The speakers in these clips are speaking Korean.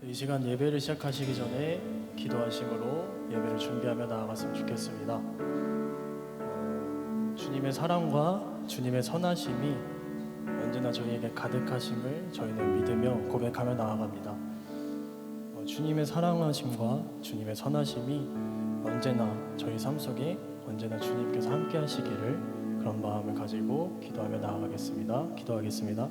이 시간 예배를 시작하시기 전에 기도하심으로 예배를 준비하며 나아갔으면 좋겠습니다. 주님의 사랑과 주님의 선하심이 언제나 저희에게 가득하심을 저희는 믿으며 고백하며 나아갑니다. 주님의 사랑하심과 주님의 선하심이 언제나 저희 삶 속에 언제나 주님께서 함께 하시기를 그런 마음을 가지고 기도하며 나아가겠습니다. 기도하겠습니다.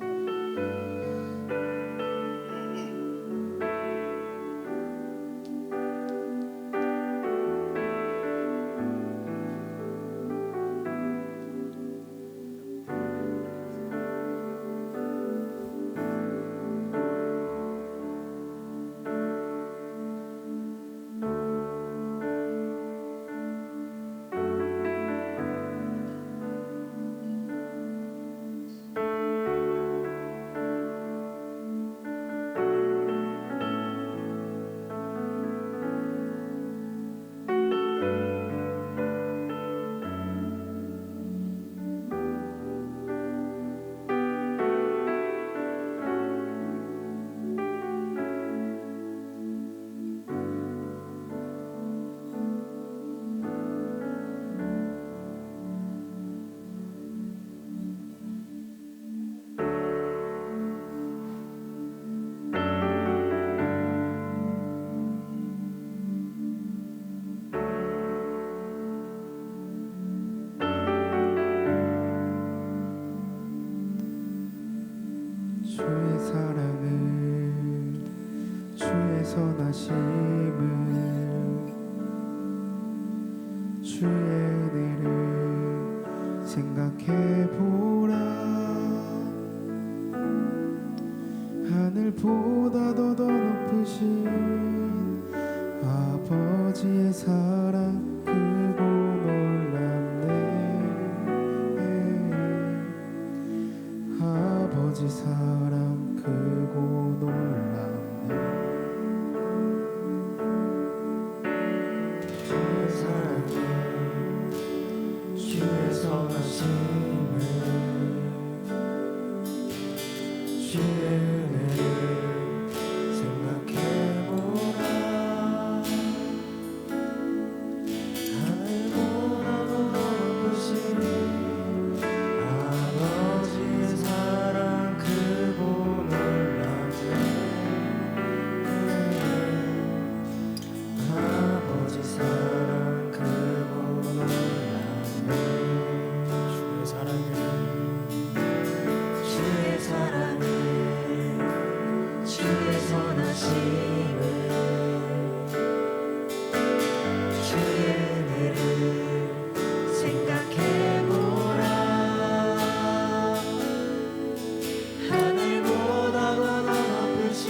주의 사랑을 주의 선하심을 주의 은혜를 생각해보라. 하늘보다도 더 높으신 아버지의 사랑 크고 놀랍네. 아버지 사랑 크고 놀랍네. 주의 사랑을 주의 선하심을 주의 은혜를 생각해보라. 하늘보다도 높으신 아버지의 사랑 크고 놀랍네. 아버지 사랑 크고 놀랍네. 주의 사랑을 주의 사랑을 주의 선하심을 주의 은혜를 생각해보라. 하늘보다도 더 높으신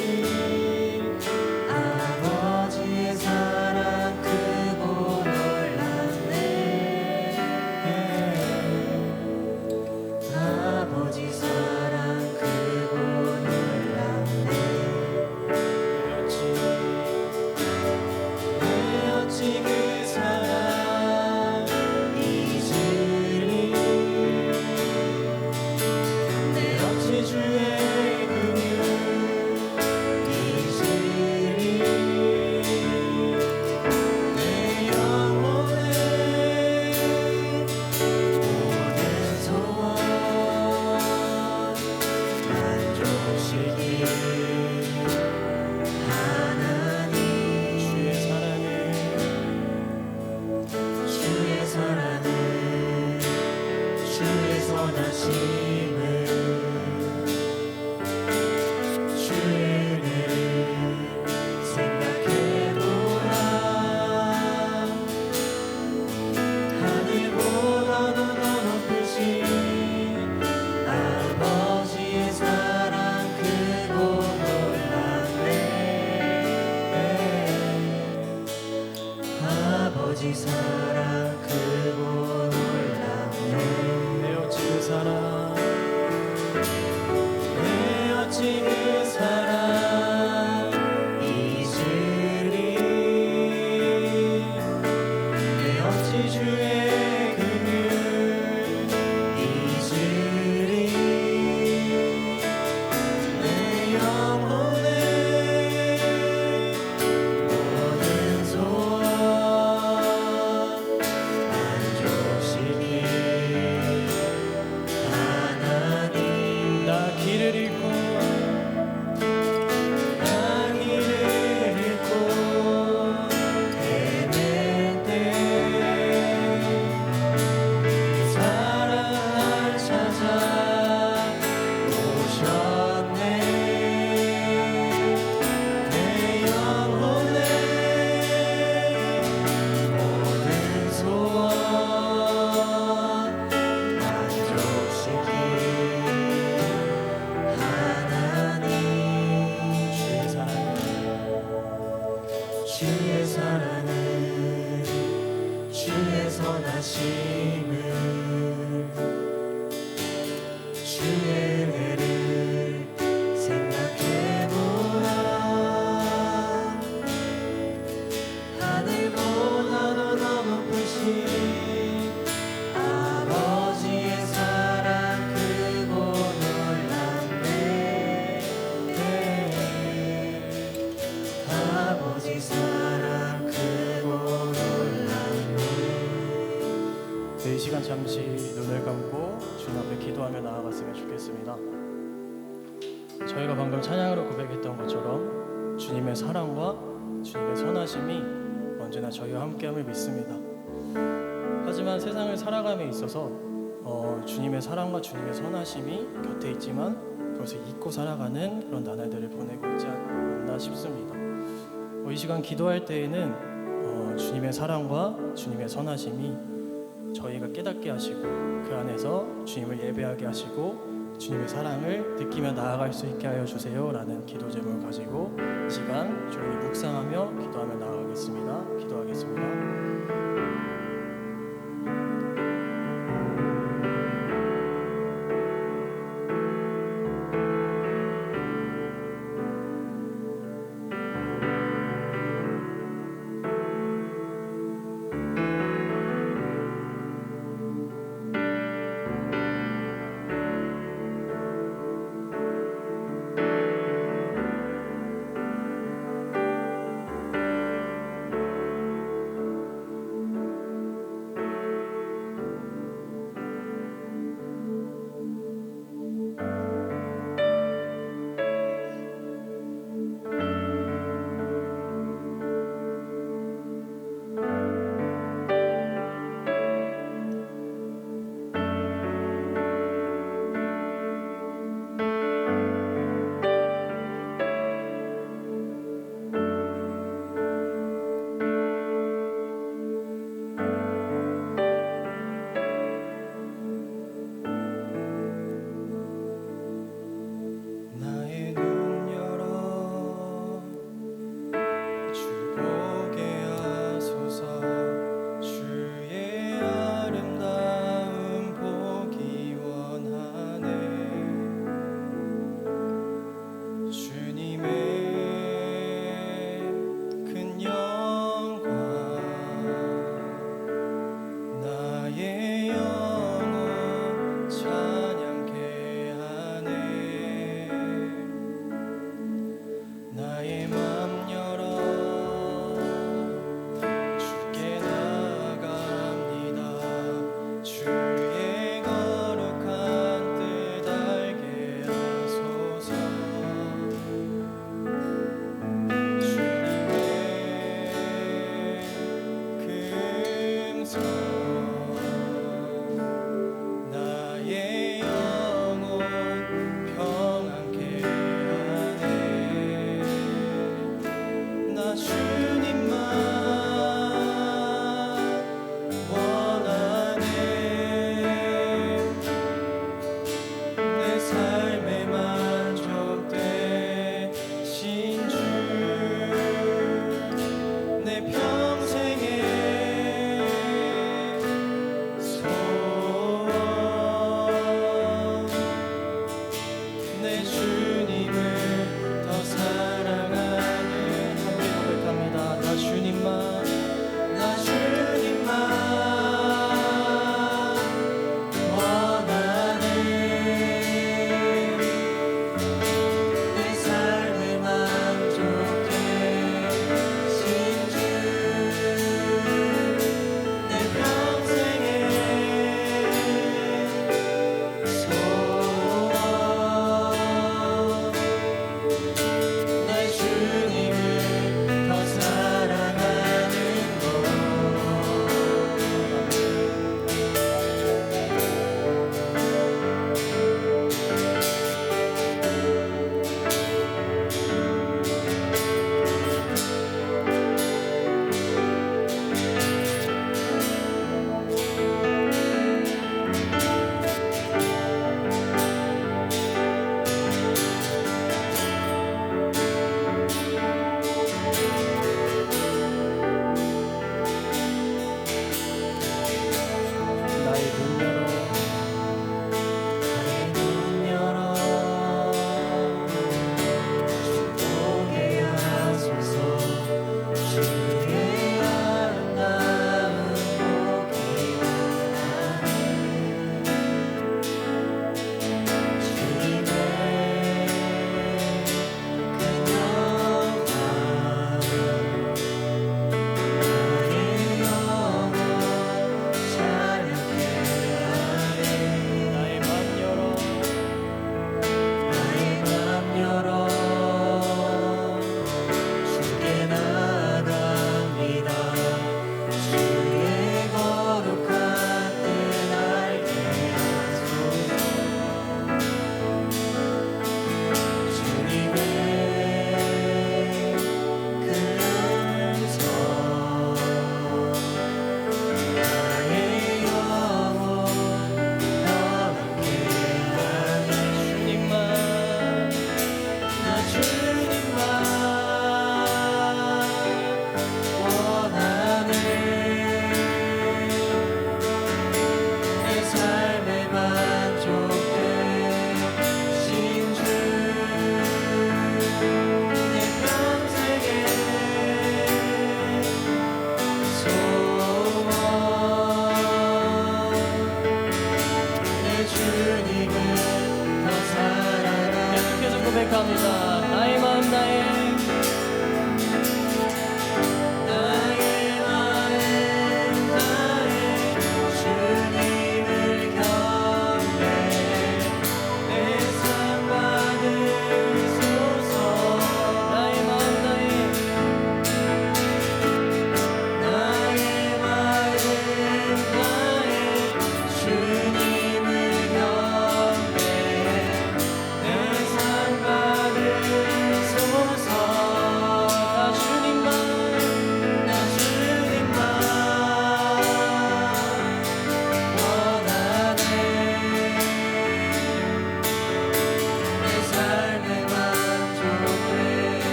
아버지의 사랑 크고 놀랍네. 아버지 사랑 크고 놀랍네. 내 어찌 그 사랑 잊으리. 내 어찌 주의 긍휼 잊으리. 내 영혼의 모든 소원 만족시길 하나님. 주의 사랑을 주의 사랑을 주의 선하심을 주의 은혜를 생각해보라. 하늘보다도 더 높으신 아버지의 사랑 크고 놀랍네. 아버지 사랑 크고 놀랍네. 내 어찌 그 사랑 내 어찌 그 사랑 잊으리. 내 어찌 주의 긍휼 잊으리. 내 영혼의 주의 사랑을 주의 선하심을 주의 은혜를 생각해보라. 하늘보다도 더 높으신 아버지의 사랑 크고 놀랍네. 아버지 사랑 크고 놀랍네. 네, 이 시간 잠시 눈을 감고 주님 앞에 기도하며 나아갔으면 좋겠습니다. 저희가 방금 찬양으로 고백했던 것처럼 주님의 사랑과 주님의 선하심이 언제나 저희와 함께함을 믿습니다. 하지만 세상을 살아감에 있어서 주님의 사랑과 주님의 선하심이 곁에 있지만 그것을 잊고 살아가는 그런 나날들을 보내고 있지 않나 싶습니다. 이 시간 기도할 때에는 주님의 사랑과 주님의 선하심이 저희가 깨닫게 하시고 그 안에서 주님을 예배하게 하시고 주님의 사랑을 느끼며 나아갈 수 있게 하여 주세요 라는 기도 제목을 가지고 이 시간 조용히 묵상하며 기도하며 나아가겠습니다. 기도하겠습니다.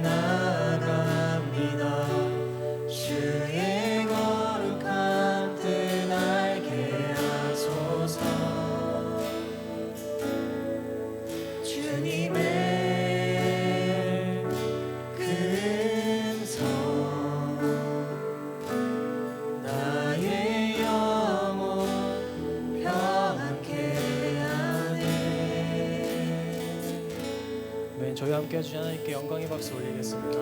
나갑니다. 주의 거룩한 뜻 알게 하소서. 주님의 그 음성 나의 영혼 평안케 하네. 네, 저희 함께 해주신 하나님께 영광의 박수 올리겠습니다.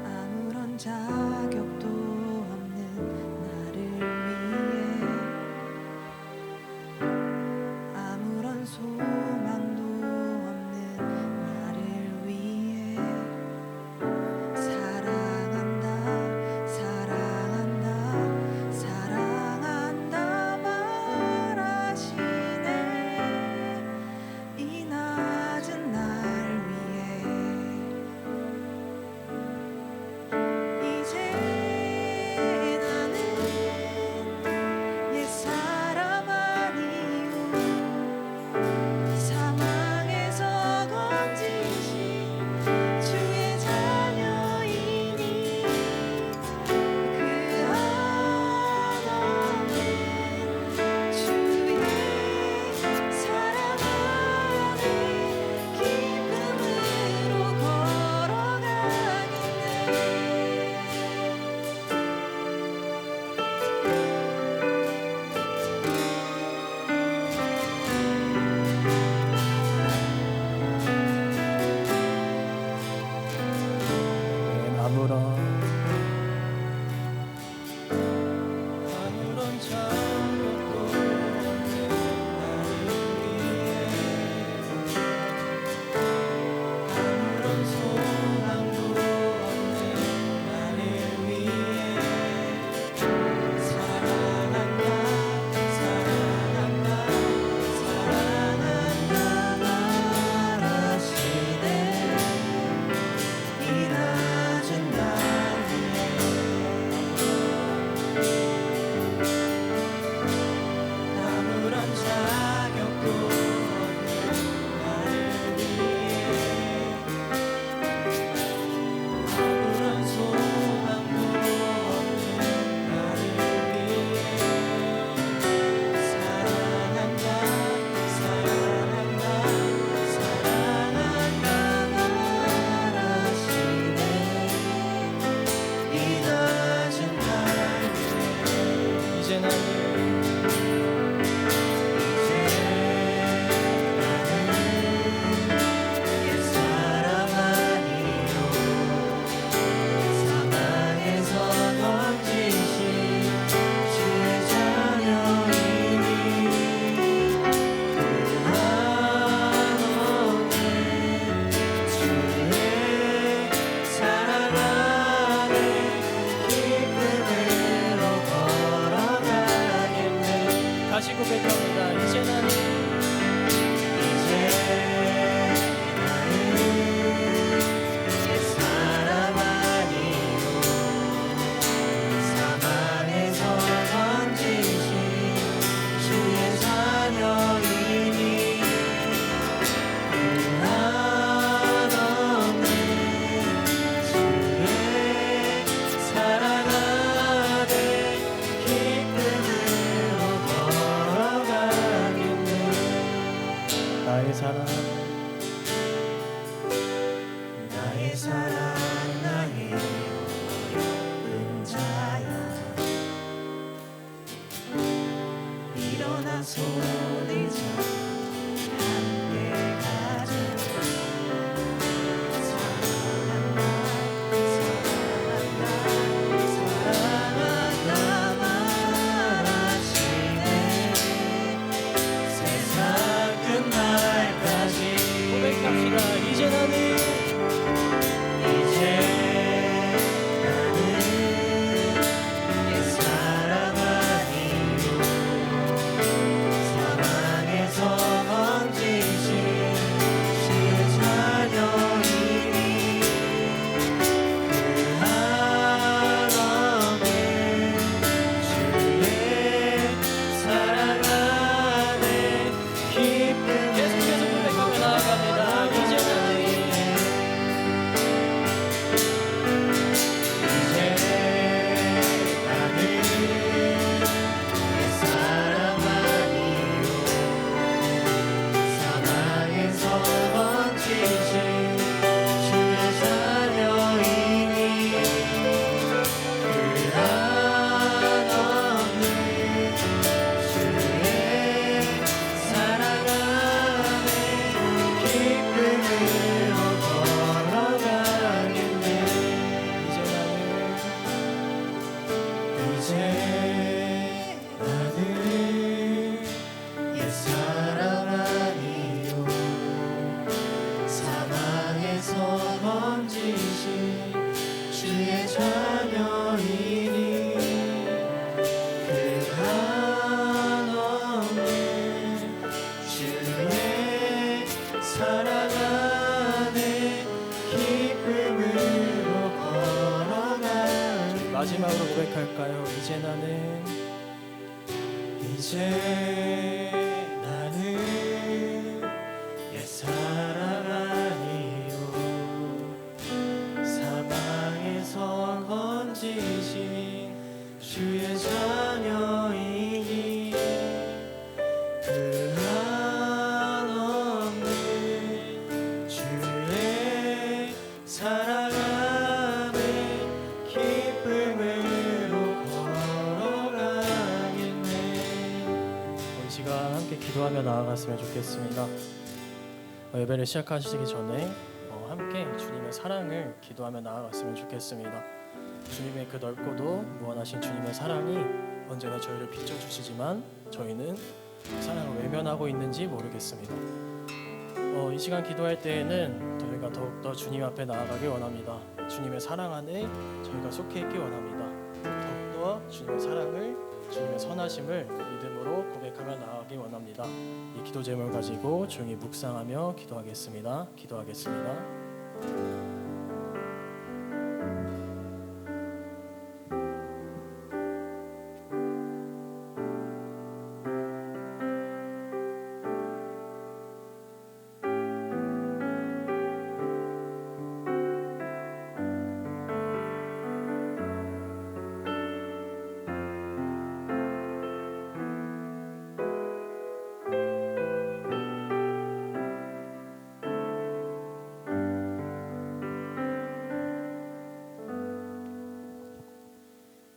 아무런 자격도 없는 나를 위해 아무런 소망도 없는 나를 위해 사랑한다 사랑한다 사랑한다 말하시네. 이 낮은 날 위해 이제 나는 옛사람 아니요 사망에서 건지신 주의 자녀이니 그 한없는 주의 사랑 안에 기쁨으로 네, 아무런 자격도 없는 나를 위해 아무런 소망도 없는 나를 위해 사랑한다 사랑한다 사랑한다 말하시네. 이 낮은 날 아무런 자격도 없는 나를 위해 아무런 소망도 없는 나를 위해 사랑한다 사랑한다 사랑한다 말하시네. 이 낮은 날 이제 나는 옛사람 아니요 사망에서 건지신 주의 자녀이니 그 한없는 주의 사랑 안에 기쁨으로 걸어가겠네. 다시 고백합니다. 이제 나는 이제 나는 옛사람 아니요 사망에서 건지신 주의 자녀이니 그 한없는 주의 사랑 안에 기쁨으로 걸어가겠네. 나의 사랑 나의 사랑 나의 은자야 일어나 손을 잡고 함께 가자. 사랑한다 사랑한다 사랑한다 말하시네. 세상 끝날까지 고백합시다. 이제 나는 이제 나는 옛사람 아니요 이제 나는 옛사람 아니요 사망에서 건지신 주의 자녀이니 그 한없는 주의 사랑 안에 기쁨으로 걸어가는 마지막으로 고백할까요? 이제 나는 옛사람 아니요 사망에서 건지신 주의 자녀이니 그 한없는 주의 사랑 안에 기쁨으로 걸어가겠네. 이 시간 함께 기도하며 나아갔으면 좋겠습니다. 예배를 시작하시기 전에 함께 주님의 사랑을 기도하며 나아갔으면 좋겠습니다. 주님의 그 넓고도 무한하신 주님의 사랑이 언제나 저희를 비춰주시지만 저희는 그 사랑을 외면하고 있는지 모르겠습니다. 이 시간 기도할 때에는 저희가 더욱더 주님 앞에 나아가길 원합니다. 주님의 사랑 안에 저희가 속해 있기 원합니다. 더욱더 주님의 사랑을, 주님의 선하심을 믿음으로 고백하며 나아가기 원합니다. 이 기도 제목을 가지고 조용히 묵상하며 기도하겠습니다. 기도하겠습니다.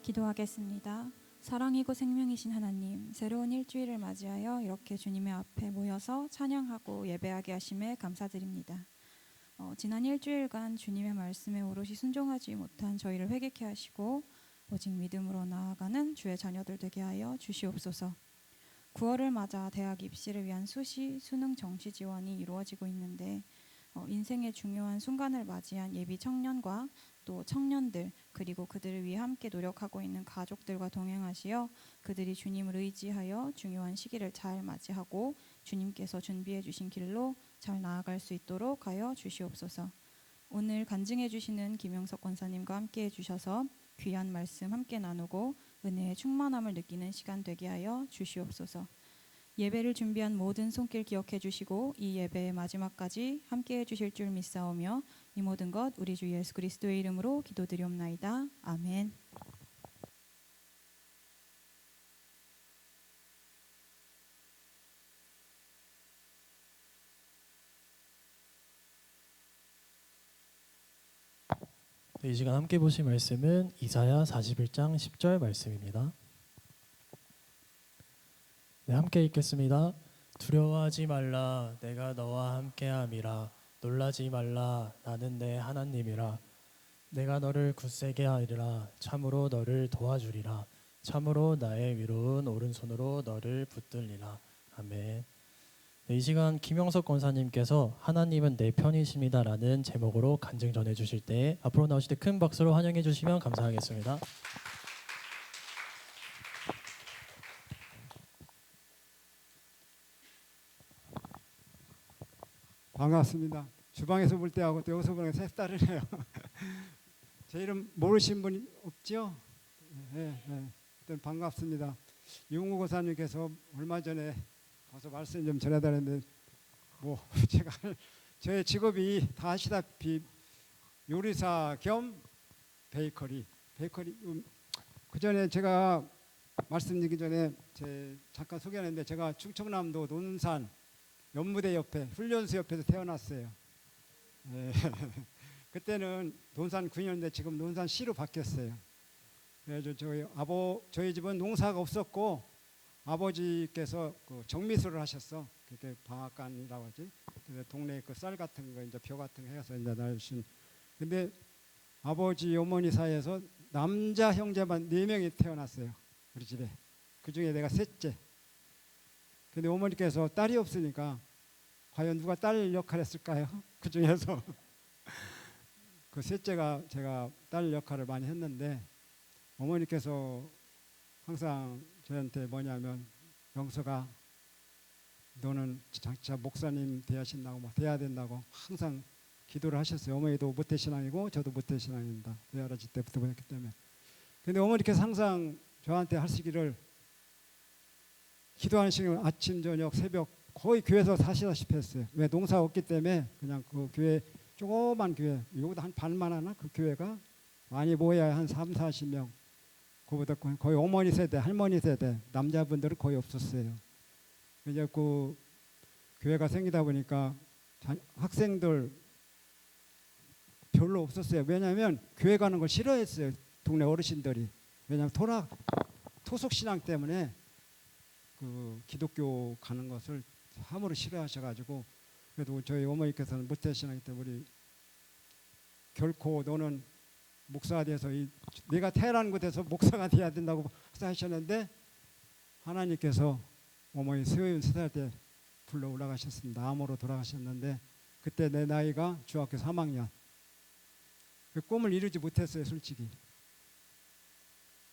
기도하겠습니다. 사랑이고 생명이신 하나님, 새로운 일주일을 맞이하여 이렇게 주님의 앞에 모여서 찬양하고 예배하게 하심에 감사드립니다. 지난 일주일간 주님의 말씀에 오롯이 순종하지 못한 저희를 회개케 하시고 오직 믿음으로 나아가는 주의 자녀들 되게 하여 주시옵소서. 9월을 맞아 대학 입시를 위한 수시, 수능 정시 지원이 이루어지고 있는데 인생의 중요한 순간을 맞이한 예비 청년과 또 청년들 그리고 그들을 위해 함께 노력하고 있는 가족들과 동행하시어 그들이 주님을 의지하여 중요한 시기를 잘 맞이하고 주님께서 준비해 주신 길로 잘 나아갈 수 있도록 하여 주시옵소서. 오늘 간증해 주시는 김영석 권사님과 함께 해주셔서 귀한 말씀 함께 나누고 은혜의 충만함을 느끼는 시간 되게 하여 주시옵소서. 예배를 준비한 모든 손길 기억해 주시고 이 예배의 마지막까지 함께 해주실 줄 믿사오며 이 모든 것 우리 주 예수 그리스도의 이름으로 기도드리옵나이다. 아멘. 이 시간 함께 보실 말씀은 이사야 41장 10절 말씀입니다. 네, 함께 읽겠습니다. 두려워하지 말라, 내가 너와 함께함이라. 놀라지 말라, 나는 내 하나님이라. 내가 너를 굳세게 하리라. 참으로 너를 도와주리라. 참으로 나의 위로운 오른손으로 너를 붙들리라. 아멘. 네, 이 시간 김영석 권사님께서 하나님은 내 편이십니다라는 제목으로 간증 전해주실 때 앞으로 나오실 때 큰 박수로 환영해 주시면 감사하겠습니다. 반갑습니다. 주방에서 볼 때하고 또 여기서 보는 게 색다르네요. 제 이름 모르신 분 없죠? 네, 네. 일단 반갑습니다. 이용우 고사님께서 얼마 전에 가서 말씀 좀 전해달랬는데 뭐 제가 제 직업이 다 아시다시피 요리사 겸 베이커리 그 전에 제가 말씀드리기 전에 잠깐 소개하는데 제가 충청남도 논산 연무대 옆에 훈련소 옆에서 태어났어요. 네. 그때는 논산 군이었는데 지금 논산시로 바뀌었어요. 그래서 저희 집은 농사가 없었고 아버지께서 그 정미소를 하셨어. 그게 방앗간이라고 하지. 그래서 동네 그 쌀 같은 거 이제 벼 같은 거 해서 이제 날신. 근데 아버지 어머니 사이에서 남자 형제만 4명이 태어났어요. 우리 집에. 그중에 내가 셋째. 근데 어머니께서 딸이 없으니까 과연 누가 딸 역할을 했을까요? 그중에서 그 셋째가 제가 딸 역할을 많이 했는데 어머니께서 항상 저한테 뭐냐면 영서가 너는 장차 목사님 돼야 된다고 항상 기도를 하셨어요. 어머니도 모태신앙이고 저도 모태신앙입니다. 외할아버지 때부터 그랬기 때문에. 근데 어머니께서 항상 저한테 하시기를 기도하는 시간 아침 저녁 새벽 거의 교회에서 사시다시피 했어요. 왜 농사 없기 때문에 그냥 그 교회 조그만 교회 여기다 한 반만 하나 그 교회가 많이 모여야 한 3, 40명 그보다 거의 어머니 세대 할머니 세대 남자분들은 거의 없었어요. 이제 그 교회가 생기다 보니까 학생들 별로 없었어요. 왜냐하면 교회 가는 걸 싫어했어요. 동네 어르신들이. 왜냐하면 토속 신앙 때문에 그 기독교 가는 것을 함으로 싫어하셔가지고 그래도 저희 어머니께서는 모태신앙이기 때문에 우리 결코 너는 목사가 돼서 내가 태어난 곳에서 목사가 돼야 된다고 하셨는데 하나님께서 어머니 3살 때 불러 올라가셨습니다. 암으로 돌아가셨는데 그때 내 나이가 중학교 3학년. 그 꿈을 이루지 못했어요, 솔직히.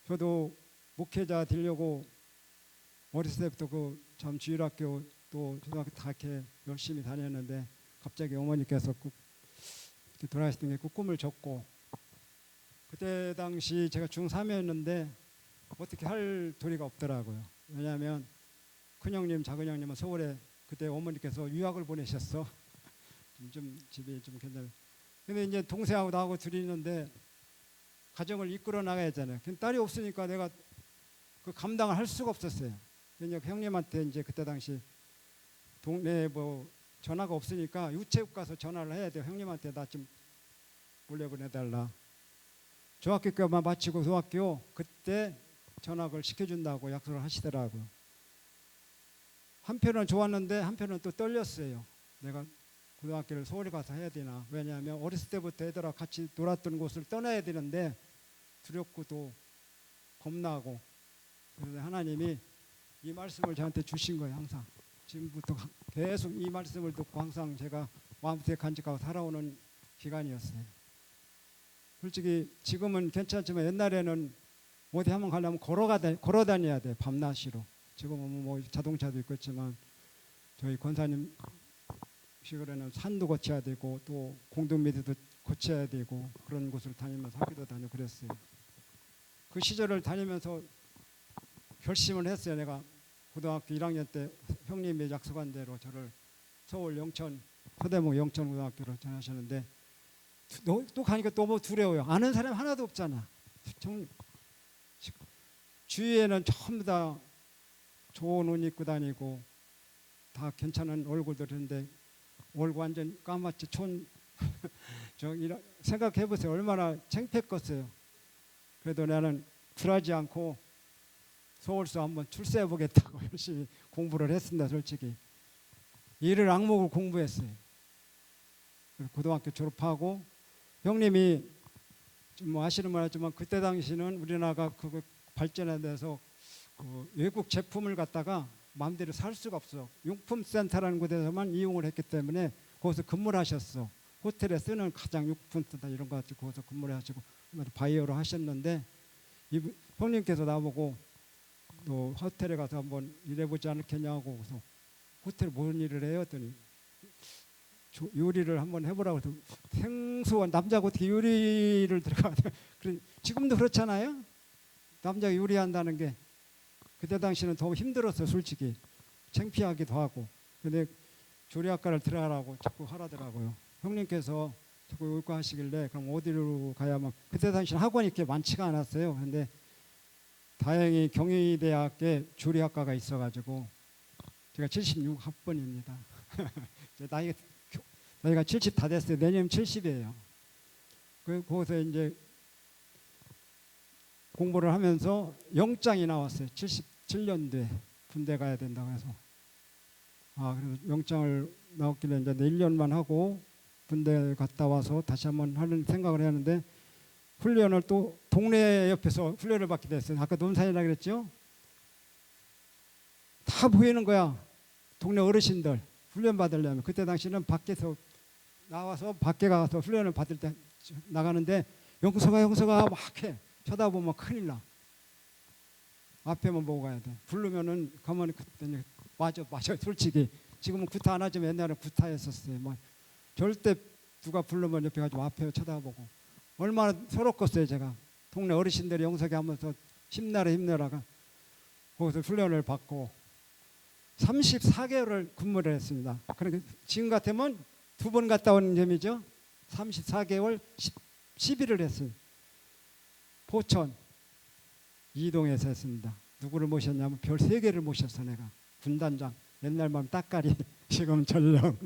저도 목회자 되려고 어렸을 때부터 그 참 주일학교 또 초등학교 다 이렇게 열심히 다녔는데 갑자기 어머니께서 돌아가시던 게 그 꿈을 줬고 그때 당시 제가 중3이었는데 어떻게 할 도리가 없더라고요. 왜냐하면 큰형님, 작은형님은 서울에 그때 어머니께서 유학을 보내셨어. 좀 집이 좀 괜찮아요. 근데 이제 동생하고 나하고 둘이 있는데 가정을 이끌어 나가야 하잖아요. 근데 딸이 없으니까 내가 그 감당을 할 수가 없었어요. 왜냐면 형님한테 이제 그때 당시 동네에 뭐 전화가 없으니까 우체국 가서 전화를 해야 돼요. 형님한테 나 좀 몰려보내달라. 중학교만 마치고 중학교 그때 전학을 시켜준다고 약속을 하시더라고요. 한편은 좋았는데 한편은 또 떨렸어요. 내가 고등학교를 서울에 가서 해야 되나. 왜냐하면 어렸을 때부터 애들하고 같이 놀았던 곳을 떠나야 되는데 두렵고 또 겁나고. 그래서 하나님이 이 말씀을 저한테 주신 거예요. 항상 지금부터 계속 이 말씀을 듣고 항상 제가 마음속에 간직하고 살아오는 기간이었어요. 솔직히 지금은 괜찮지만 옛날에는 어디 한번 가려면 걸어 다녀야 돼. 밤낮으로. 지금은 뭐 자동차도 있겠지만 저희 권사님 시골에는 산도 거쳐야 되고 또 공동미대도 거쳐야 되고 그런 곳을 다니면서 학교도 다니고 그랬어요. 그 시절을 다니면서 결심을 했어요. 내가 고등학교 1학년 때 형님이 약속한 대로 저를 서울 영천 서대문 영천고등학교로 전하셨는데 또 가니까 너무 두려워요. 아는 사람 하나도 없잖아. 주위에는 전부 다 좋은 옷 입고 다니고 다 괜찮은 얼굴들인데 얼굴 완전 까맣지 생각해 보세요. 얼마나 창피했겠어요. 그래도 나는 굴하지 않고 서울서 한번 출세해 보겠다고 열심히 공부를 했습니다. 솔직히 이를 악목을 공부했어요. 고등학교 졸업하고 형님이 좀 아시는 분 알지만 그때 당시는 우리나라가 그거 발전에 대해서 그 외국 제품을 갖다가 마음대로 살 수가 없어. 용품센터라는 곳에서만 이용을 했기 때문에 거기서 근무를 하셨어. 호텔에 쓰는 가장 용품센터 이런 거 가지고 거기서 근무를 하시고 바이어로 하셨는데 형님께서 나보고 너 호텔에 가서 한번 일해보지 않겠냐고 그래서 호텔에 뭔 일을 해요? 했더니 요리를 한번 해보라고 해서 생소한 남자가 어떻게 요리를 들어가야 돼? 지금도 그렇잖아요. 남자가 요리한다는 게 그때 당시는 더 힘들었어요. 솔직히 창피하기도 하고. 근데 조리학과를 들어가라고 자꾸 하라더라고요. 형님께서 자꾸 올까 하시길래 그럼 어디로 가야만. 그때 당시는 학원이 이렇게 많지가 않았어요. 근데 다행히 경희대학에 조리학과가 있어가지고 제가 76학번입니다. 나이가 70 다 됐어요. 내년 70이에요. 거기서 이제 공부를 하면서 영장이 나왔어요. 77년도에 군대 가야 된다고 해서. 그래서 영장을 나왔길래 이제 1년만 하고 군대 갔다 와서 다시 한번 하는 생각을 했는데 훈련을 또 동네 옆에서 훈련을 받게 됐어요. 아까 논산이라 그랬죠? 다 보이는 거야. 동네 어르신들 훈련 받으려면. 그때 당시는 밖에서 나와서 밖에 가서 훈련을 받을 때 나가는데 영서가 막 해. 쳐다보면 큰일 나. 앞에만 보고 가야 돼. 부르면은 가만히 그랬더니 맞아 솔직히 지금은 구타 안 하지만 옛날에 구타했었어요. 뭐 절대 누가 부르면 옆에 가지고 앞에 쳐다보고 얼마나 서럽겠어요. 제가 동네 어르신들이 영석이 하면서 힘내라가 거기서 훈련을 받고 34개월을 근무를 했습니다. 그러니까 지금 같으면 2번 갔다 온 셈이죠. 34개월 10일을 했어요. 포천 이동에서 했습니다. 누구를 모셨냐면 별 3개를 모셨어. 내가 군단장 옛날 말 따까리 지금 전령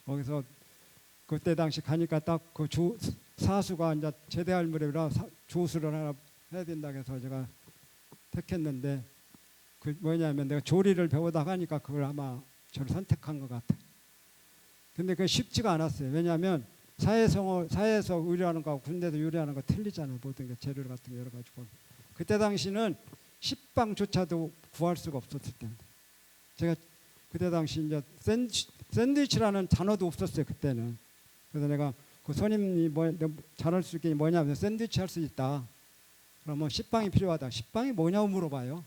거기서 그때 당시 가니까 딱 그 사수가 이제 제대할 무렵이라 조수를 하나 해야 된다고 해서 제가 택했는데 그 뭐냐면 내가 조리를 배우다 가니까 그걸 아마 저를 선택한 것 같아. 근데 그게 쉽지가 않았어요. 왜냐하면 사회에서 의뢰하는 거하고 군대에서 의뢰하는 거 틀리잖아요. 모든 게 재료 같은 게 여러 가지고. 그때 당시는 식빵조차도 구할 수가 없었을 때인데 제가 그때 당시 이제 샌드위치라는 단어도 없었어요. 그때는. 그래서 내가 그 손님이 잘할 수 있게 뭐냐면 샌드위치 할 수 있다. 그러면 식빵이 필요하다. 식빵이 뭐냐고 물어봐요.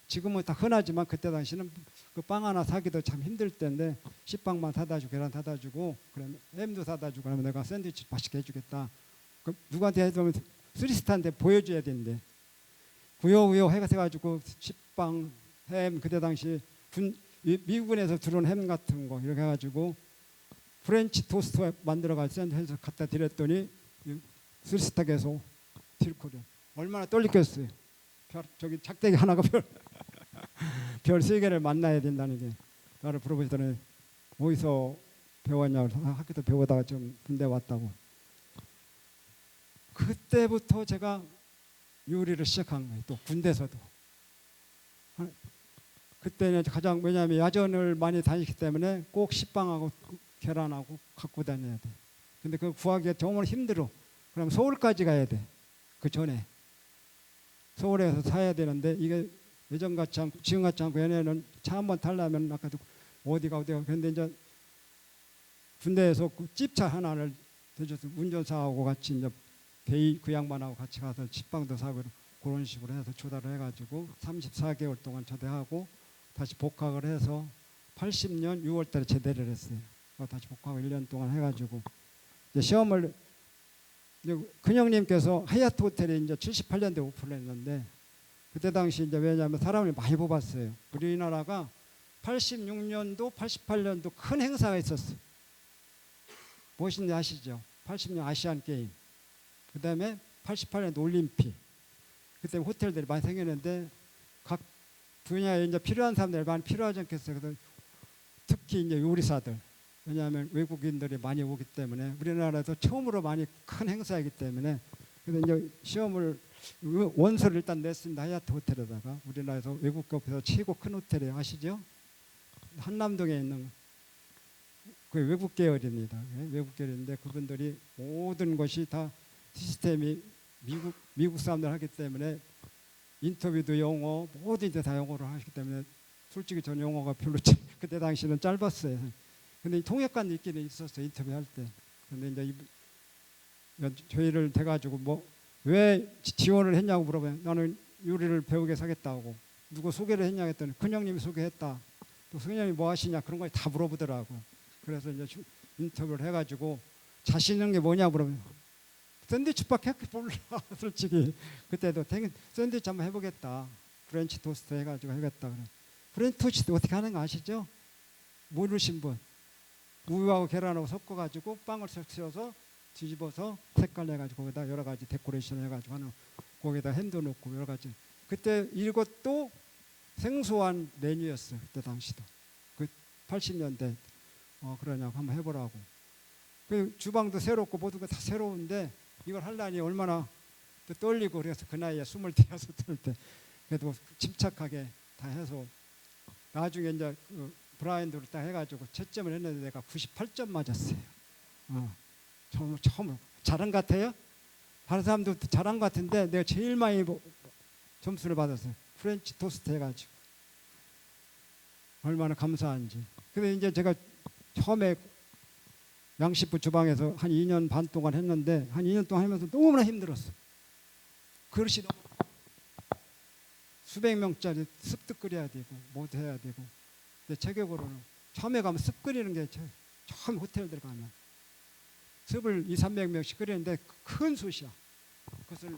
지금은 다 흔하지만 그때 당시는 그 빵 하나 사기도 참 힘들 때인데 식빵만 사다 주고 계란 사다 주고 그러면 햄도 사다 주고 그러면 내가 샌드위치 맛있게 해주겠다. 그 누구한테 해주면 쓰리스타한테 보여줘야 되는데 구요구요 해가지고 식빵 햄 그때 당시 미국에서 들어온 햄 같은 거 이렇게 해가지고 프렌치 토스트 만들어가지고 샌드위치 갖다 드렸더니 쓰리스타에서 딜코리아 얼마나 떨리겠어요. 저기 작대기 하나가 별 3개를 만나야 된다는 게 나를 물어보시더니 어디서 배웠냐고 학교도 배우다가 좀 군대 왔다고. 그때부터 제가 요리를 시작한 거예요. 또 군대에서도. 그때는 가장 왜냐하면 야전을 많이 다니기 때문에 꼭 식빵하고 계란하고 갖고 다녀야 돼. 근데 그거 구하기가 정말 힘들어. 그럼 서울까지 가야 돼. 그 전에. 서울에서 사야 되는데 이게 예전 같지 않고 지금 같지 않고 얘네는 차 한 번 타려면 아까도 어디가 그런데 이제 군대에서 그 찝차 하나를 대줘서 운전사하고 같이 이제 대의 그 양반하고 같이 가서 식빵도 사고 그런 식으로 해서 조달을 해가지고 34개월 동안 초대하고 다시 복학을 해서 80년 6월달에 제대를 했어요. 다시 복학을 1년 동안 해가지고 이제 시험을 근영님께서 하얏트 호텔에 이제 78년도에 오픈을 했는데 그때 당시 이제 왜냐하면 사람을 많이 뽑았어요. 우리나라가 86년도, 88년도 큰 행사가 있었어요. 무엇인지 아시죠? 80년 아시안 게임. 그다음에 88년도 올림픽. 그때 호텔들이 많이 생겼는데 각 분야에 이제 필요한 사람들이 많이 필요하지 않겠어요. 그래서 특히 이제 요리사들. 왜냐하면 외국인들이 많이 오기 때문에 우리나라에서 처음으로 많이 큰 행사이기 때문에 그래서 이제 시험을 원서를 일단 냈습니다. 하얏트 호텔에다가 우리나라에서 외국계에서 최고 큰 호텔이에요. 아시죠? 한남동에 있는 그 외국 계열입니다. 외국 계열인데 그분들이 모든 것이 다 시스템이 미국 사람들 하기 때문에 인터뷰도 영어 모든 게 다 영어로 하기 때문에 솔직히 전 영어가 별로 그때 당시는 짧았어요. 근데 통역관도 있긴 있었어요. 인터뷰할 때. 근데 이제 저희를 돼가지고 뭐 왜 지원을 했냐고 물어봐요. 나는 요리를 배우게 하겠다고. 누구 소개를 했냐 했더니 큰형님이 소개했다. 또 큰형님이 뭐 하시냐 그런 거 다 물어보더라고요. 그래서 이제 인터뷰를 해가지고 자신 있는 게 뭐냐 물어보면 샌드위치밖에 몰라. 솔직히 그때도 샌드위치 한번 해보겠다. 프렌치 토스트 해가지고 하겠다. 그래. 프렌치 토스트 어떻게 하는 거 아시죠? 모르신 분. 우유하고 계란하고 섞어가지고 빵을 섞어서 뒤집어서 색깔 내가지고 거기다 여러 가지 데코레이션 해가지고 하는 거기다 햄도 넣고 여러 가지. 그때 이것도 생소한 메뉴였어요. 그때 당시도. 그 80년대 그러냐고 한번 해보라고. 그 주방도 새롭고 모든 거 다 새로운데 이걸 하려니 얼마나 또 떨리고 그래서 그 나이에 26살 때 그래도 침착하게 다 해서 나중에 이제 그 브라인드를 딱 해가지고 채점을 했는데 내가 98점 맞았어요. 처음으로 잘한 것 같아요? 다른 사람도 잘한 것 같은데 내가 제일 많이 점수를 받았어요. 프렌치 토스트 해가지고 얼마나 감사한지. 근데 이제 제가 처음에 양식부 주방에서 한 2년 반 동안 했는데 한 2년 동안 하면서 너무나 힘들었어. 그릇이 너무 수백 명짜리 습도 끓여야 되고 뭐 해야 되고. 근데 체격으로는 처음에 가면 습 끓이는 게 처음 호텔들 가면 습을 200~300명씩 끓이는데 큰 솥이야. 그것을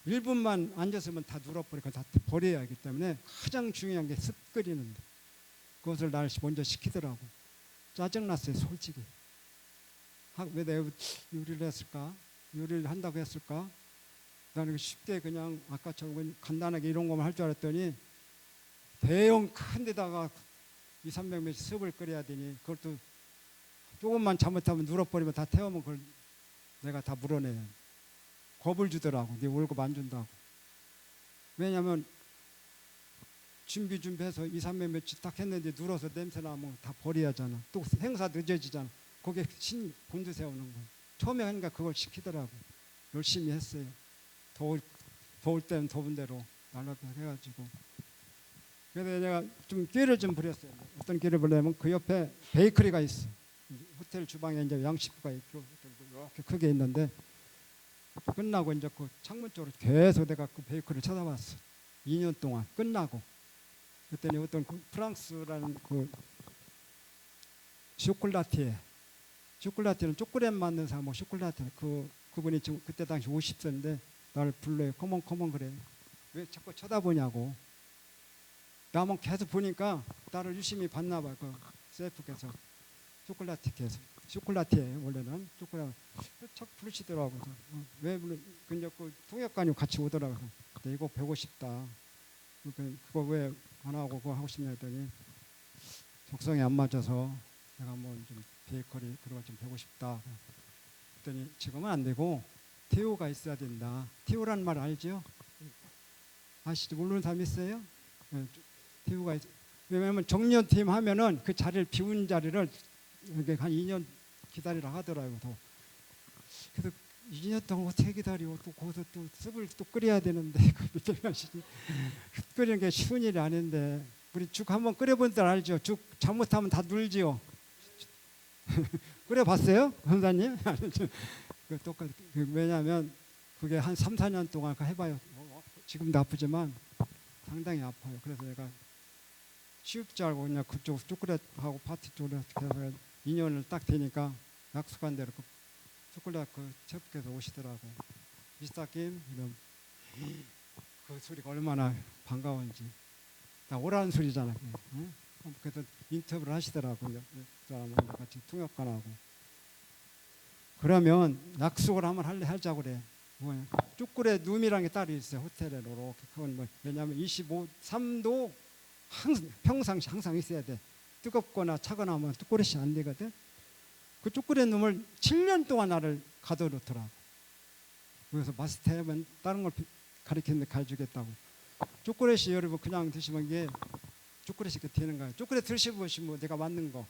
1분만 앉았으면 다 눌어버리고 다 버려야 하기 때문에 가장 중요한 게 습 끓이는데 그것을 날 먼저 시키더라고. 짜증났어요 솔직히. 왜 내가 요리를 했을까? 요리를 한다고 했을까? 나는 쉽게 그냥 아까처럼 간단하게 이런 것만 할 줄 알았더니 대형 큰 데다가 200~300명씩 습을 끓여야 되니 그것도 조금만 잘못하면 눌어버리면 다 태우면 그걸 내가 다 물어내. 겁을 주더라고. 네 월급 안 준다고. 왜냐하면 준비해서 2~300명씩 딱 했는데 눌어서 냄새 나면 다 버려야 하잖아. 또 행사 늦어지잖아. 거기에 곤두 세우는 거야. 처음에 하니까 그걸 시키더라고. 열심히 했어요. 더울 때는 더운 대로 날라서 해가지고. 그래서 내가 좀 끼를 좀 부렸어요. 어떤 끼를 부르냐면 그 옆에 베이커리가 있어. 호텔 주방에 이제 양식부가 있고 이렇게 크게 있는데 끝나고 이제 그 창문 쪽으로 계속 내가 그 베이커리를 찾아봤어. 2년 동안 끝나고. 그랬더니 어떤 그 프랑스라는 그 쇼콜라티에는 초콜릿 만든 사람 뭐 쇼콜라티 그분이 지금 그때 당시 50세인데 나를 불러요. 컴온 그래. 왜 자꾸 쳐다보냐고. 나만 계속 보니까 나를 유심히 봤나 봐. 그 셰프께서 쇼콜라티에 원래는 초콜릿 자꾸 부르시더라고. 왜 부르? 근데 그 통역관이 같이 오더라고. 근데 이거 배우고 싶다. 그거 왜 안 하고 그거 하고 싶냐 했더니 적성에 안 맞아서 내가 뭐 좀 베이커리 그런 거 좀 배우고 싶다. 그랬더니 지금은 안 되고 티오가 있어야 된다. 티오라는 말 알죠? 아시죠? 모르는 사람 있어요? 네, 티오가 왜냐면 정년팀 하면은 그 자리를 비운 자리를 이렇게 한 2년 기다리라 하더라고요. 더. 그래서 2년 동안 어떻게 기다려? 또 거기서 또 습을 또 끓여야 되는데 그 끓이는 게 쉬운 일이 아닌데 우리 죽 한번 끓여본 줄 알죠? 죽 잘못하면 다 눌지요. 끓여봤어요, 선사님? 왜냐하면 그게 한 3~4년 동안 해봐요. 지금도 아프지만 상당히 아파요. 그래서 내가 쉬울 줄 알고 그냥 그쪽 초콜릿하고 파티 쪽으로 해서 2년을 딱 되니까 약속한 대로 그 초콜릿 그 셰프께서 오시더라고. 미스터 김 이런 그 소리가 얼마나 반가운지. 나 오라는 소리잖아. 응? 그래서 인터뷰를 하시더라고. 그 사람하고 같이 통역관하고. 그러면 약속을 한번 하자고 그래. 뭐야? 초콜릿 룸이라는 게 따로 있어요. 호텔에 이렇게. 그건 뭐 왜냐하면 23도 평상시 항상 있어야 돼. 뜨겁거나 차거나 하면 초콜릿이 안 되거든. 그 초콜릿 룸을 7년 동안 나를 가둬놓더라고. 그래서 마스터하면 다른 걸 가르치는데 가르쳐주겠다고. 초콜릿이 여러분 그냥 드시면 이게 초콜릿이 이렇게 되는 거예요. 초콜릿 드셔보시면 뭐 내가 만든 거.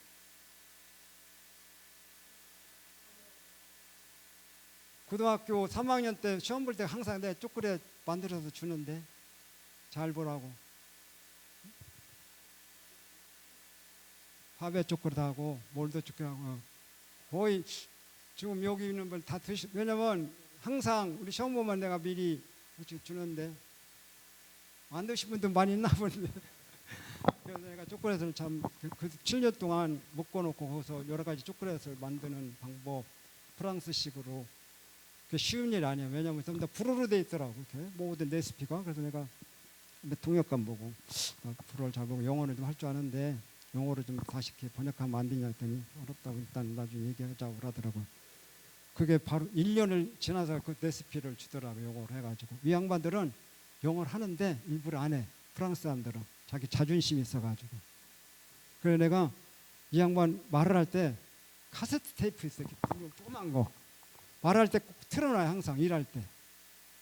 고등학교 3학년 때 시험 볼 때 항상 내 초콜릿 만들어서 주는데 잘 보라고. 화배 초콜릿하고 몰도 초콜릿하고 거의 지금 여기 있는 걸 다 왜냐면 항상 우리 시험 보면 내가 미리 주는데 안 드신 분도 많이 있나 보는데 그래서 내가 초콜릿을 참 그 7년 동안 묶어놓고 거기서 여러 가지 초콜릿을 만드는 방법 프랑스식으로 그게 쉬운 일 아니야. 왜냐면 좀 더 불어로 돼 있더라고. 이렇게 모든 레시피가. 그래서 내가 통역관 보고 불어를 잘 보고 영어를 좀 할 줄 아는데 영어로 좀 다시 이렇게 번역하면 안 되냐 했더니 어렵다고 일단 나중에 얘기하자고 그러더라고요. 그게 바로 1년을 지나서 그 레시피를 주더라고요. 영어로 해가지고. 이 양반들은 영어를 하는데 일부러 안 해. 프랑스 사람들은. 자기 자존심이 있어가지고. 그래서 내가 이 양반 말을 할 때 카세트 테이프 있어요. 조그만 거. 말할 때 꼭 틀어놔요. 항상 일할 때.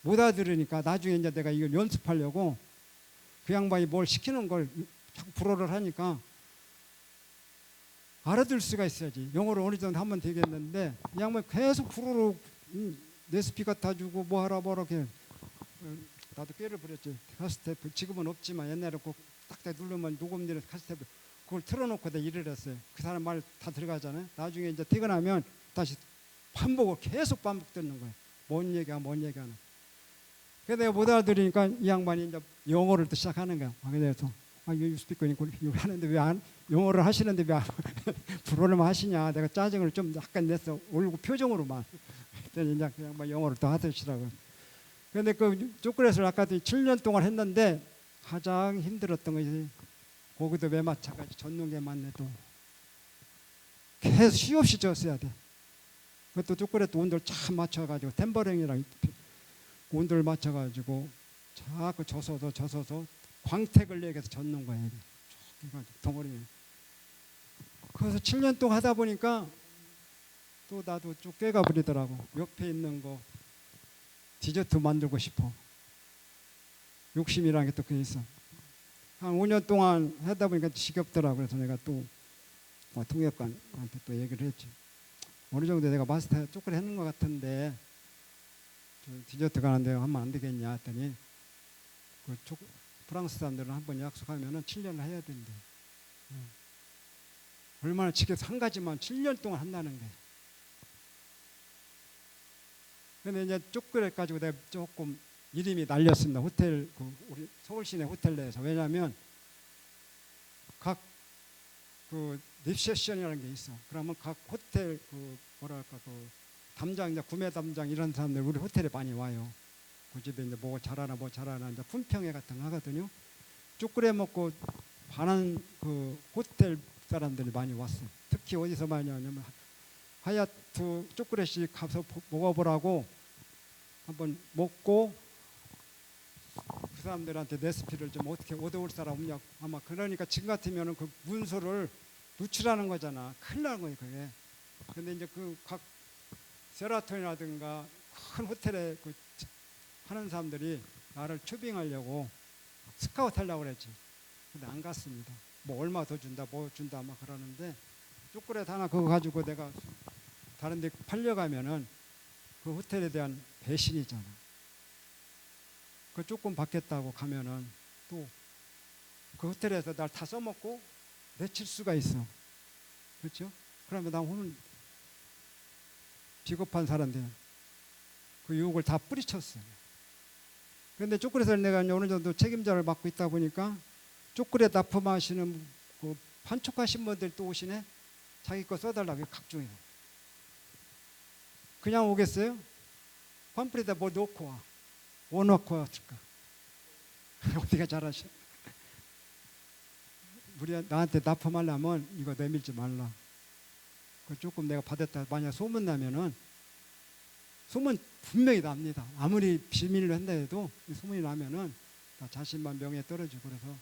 못 알아들으니까 나중에 이제 내가 이걸 연습하려고 그 양반이 뭘 시키는 걸 자꾸 불어를 하니까 알아들 수가 있어야지. 영어를 어느 정도 하면 되겠는데 이 양반이 계속 불어로 레시피 갖다 주고 뭐 하라 뭐라 이렇게 나도 꾀를 부렸지. 카세테이프 지금은 없지만 옛날에 꼭 딱딱 누르면 녹음되는 카세테이프 그걸 틀어놓고 내가 일을 했어요. 그 사람 말 다 들어가잖아요. 나중에 이제 퇴근하면 다시 반복을 계속 반복 듣는 거예요. 뭔 얘기야 뭔 얘기하나. 그래서 내가 못 알아들으니까 이 양반이 이제 영어를 또 시작하는 거야. 그래서 이 스피커니까 이거 하는데 왜 안 영어를 하시는데 왜 안 불어를 하시냐. 내가 짜증을 좀 약간 냈어. 얼굴 표정으로만. 그랬더니 이제 그 양반 영어를 또 하시라고. 그런데 그 초콜릿을 아까 7년 동안 했는데 가장 힘들었던 것이 거기도 왜 마찬가지 젓는 맞네 또 계속 쉬 없이 젓어야 돼. 그것도 초콜릿 온도를 참 맞춰가지고 템버링이랑 온도를 맞춰가지고 자꾸 젖어서 광택을 내게서 젓는 거예요. 이게 덩어리. 그래서 7년 동안 하다 보니까 또 나도 쭉 꾀가 부리더라고. 옆에 있는 거 디저트 만들고 싶어. 욕심이라는 게 또 그게 있어. 한 5년 동안 하다 보니까 지겹더라고. 그래서 내가 또 통역관한테 또 얘기를 했지. 어느 정도 내가 마스터 조금 했는 것 같은데 디저트 가는데 하면 안 되겠냐 했더니 프랑스 사람들은 한번 약속하면은 7년을 해야 된대. 얼마나 지겨서 한 가지만 7년 동안 한다는 게. 근데 이제 초콜릿 가지고 내가 조금 이름이 날렸습니다. 호텔 우리 서울 시내 호텔 내에서. 왜냐하면 각 리셉션이라는 게 있어. 그러면 각 호텔 담당, 이제 구매 담당 이런 사람들 우리 호텔에 많이 와요. 그 집에 이제 뭐 잘하나 이제 품평회 같은 거 하거든요. 초콜릿 먹고 반한 그 호텔 사람들이 많이 왔어. 특히 어디서 많이 왔냐면 하얏트 초콜릿이 가서 먹어보라고 한번 먹고 그 사람들한테 레시피를 좀 어떻게 얻어올 사람 없냐고. 아마 그러니까 지금 같으면은 그 문서를 누출하는 거잖아. 큰일 나는 거예요 그게. 근데 이제 그 각 세라톤이라든가 큰 호텔에 하는 사람들이 나를 초빙하려고 스카우트 하려고 그랬지. 근데 안 갔습니다. 뭐 얼마 더 준다 뭐 준다 막 그러는데 초콜릿 하나 그거 가지고 내가 다른 데 팔려가면은 그 호텔에 대한 배신이잖아. 그 조금 받겠다고 가면은 또 그 호텔에서 날 다 써먹고 내칠 수가 있어. 그렇죠? 그러면 나 오늘 비겁한 사람들 그 유혹을 다 뿌리쳤어요. 그런데 초콜릿을 내가 어느 정도 책임자를 맡고 있다 보니까 초콜릿 납품하시는 그 판촉하신 분들 또 오시네. 자기 거 써달라고 각종이요. 그냥 오겠어요? 팜플에다 뭐 넣고 와. 뭐 넣고 왔을까? 어디가 잘하셔? 나한테 납품하려면 이거 내밀지 말라. 그 조금 내가 받았다 만약 소문 나면은 소문 분명히 납니다. 아무리 비밀로 한다 해도 소문이 나면은 다 자신만 명예 떨어지고. 그래서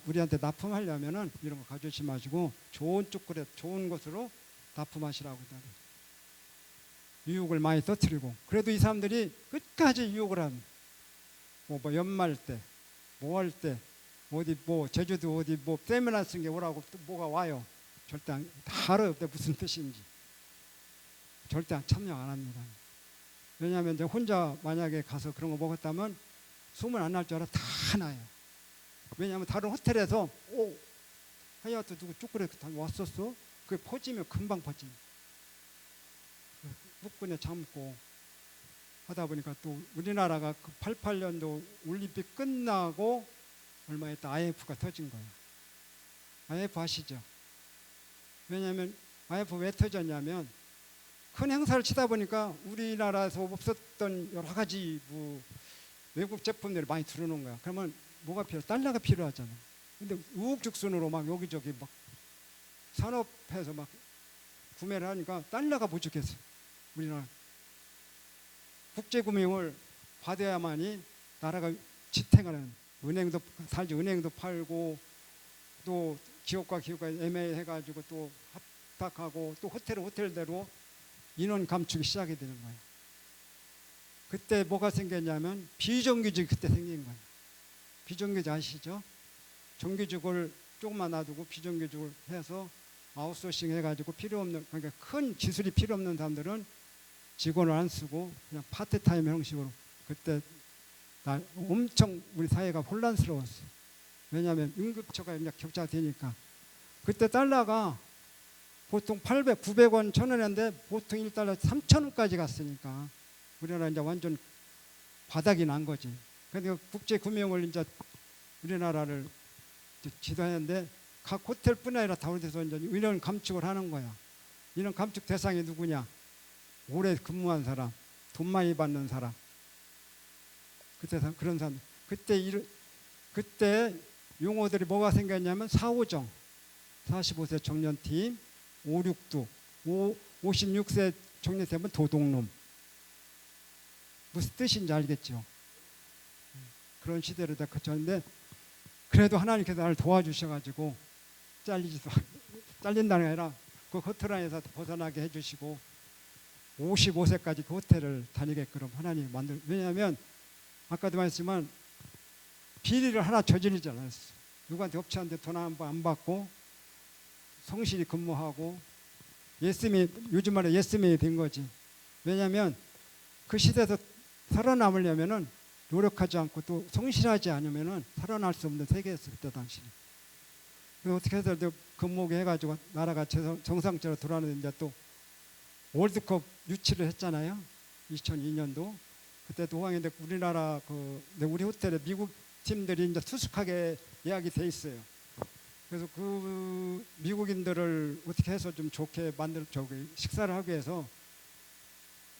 우리한테 납품하려면은 이런 거 가져오지 마시고 좋은 초콜릿 좋은 것으로 납품하시라고. 유혹을 많이 터뜨리고. 그래도 이 사람들이 끝까지 유혹을 합니다. 뭐 연말 때 뭐 할 때 어디 뭐 제주도 어디 뭐 세미나 쓴 게 오라고 또 뭐가 와요. 절대 다 알아요. 무슨 뜻인지. 절대 참여 안 합니다. 왜냐하면 이제 혼자 만약에 가서 그런 거 먹었다면 소문 안 날 줄 알아 다 나요. 왜냐하면 다른 호텔에서 하여튼 누구 초콜릿 왔었어? 그게 퍼지면 금방 퍼지. 묵근에 참고 하다 보니까 또 우리나라가 그 88년도 올림픽 끝나고 얼마 있다 IMF가 터진 거예요. IMF 아시죠? 왜냐하면 IMF 왜 터졌냐면 큰 행사를 치다 보니까 우리나라에서 없었던 여러 가지 뭐 외국 제품들이 많이 들어오는 거야. 그러면 뭐가 필요해? 달러가 필요하잖아. 근데 우후죽순으로 막 여기저기 막 산업해서 막 구매를 하니까 달러가 부족했어. 우리나라 국제금융을 받아야만이 나라가 지탱하는. 은행도 살지 은행도 팔고 또 기업과 애매해가지고 또 합탁하고 또 호텔대로 인원 감축이 시작이 되는 거예요. 그때 뭐가 생겼냐면 비정규직이 그때 생긴 거예요. 비정규직 아시죠? 정규직을 조금만 놔두고 비정규직을 해서 아웃소싱 해가지고 필요 없는, 그러니까 큰 기술이 필요 없는 사람들은 직원을 안 쓰고 그냥 파트타임 형식으로. 그때 나 엄청 우리 사회가 혼란스러웠어. 왜냐하면 응급처가 이제 격차가 되니까. 그때 달러가 보통 800, 900원, 1000원인데 보통 1달러 3000원까지 갔으니까 우리나라 이제 완전 바닥이 난 거지. 그러니까 국제 금융을 이제 우리나라를 지도하는데 각 호텔뿐 아니라 다 어디서 이제 인원 감축을 하는 거야. 인원 감축 대상이 누구냐? 오래 근무한 사람, 돈 많이 받는 사람. 그때 그런 사람. 그때 용어들이 뭐가 생겼냐면 4호정, 45세 청년팀, 56두, 56세 청년되면 도둑놈. 무슨 뜻인지 알겠죠? 그런 시대로 다 거쳤는데 그래도 하나님께서 나를 도와주셔가지고 잘린다는 게 아니라 그 호텔안에서 벗어나게 해주시고 55세까지 그 호텔을 다니게끔 하나님 만들. 왜냐하면 아까도 말했지만 비리를 하나 저지르지 않았어. 누구한테 업체한테 돈 안 받고 성실히 근무하고 예스맨, 요즘 말에 예스맨이 된 거지. 왜냐하면 그 시대에서 살아남으려면은 노력하지 않고 또 성실하지 않으면은 살아날 수 없는 세계였어 그때 당시. 그래서 어떻게 해서 근무하게 해가지고 나라가 정상적으로 돌아가는데 이제 또 월드컵 유치를 했잖아요. 2002년도. 그때 도항인데 우리나라 우리 호텔에 미국 팀들이 이제 투숙하게 예약이 돼 있어요. 그래서 그 미국인들을 어떻게 해서 좀 좋게 식사를 하기 위해서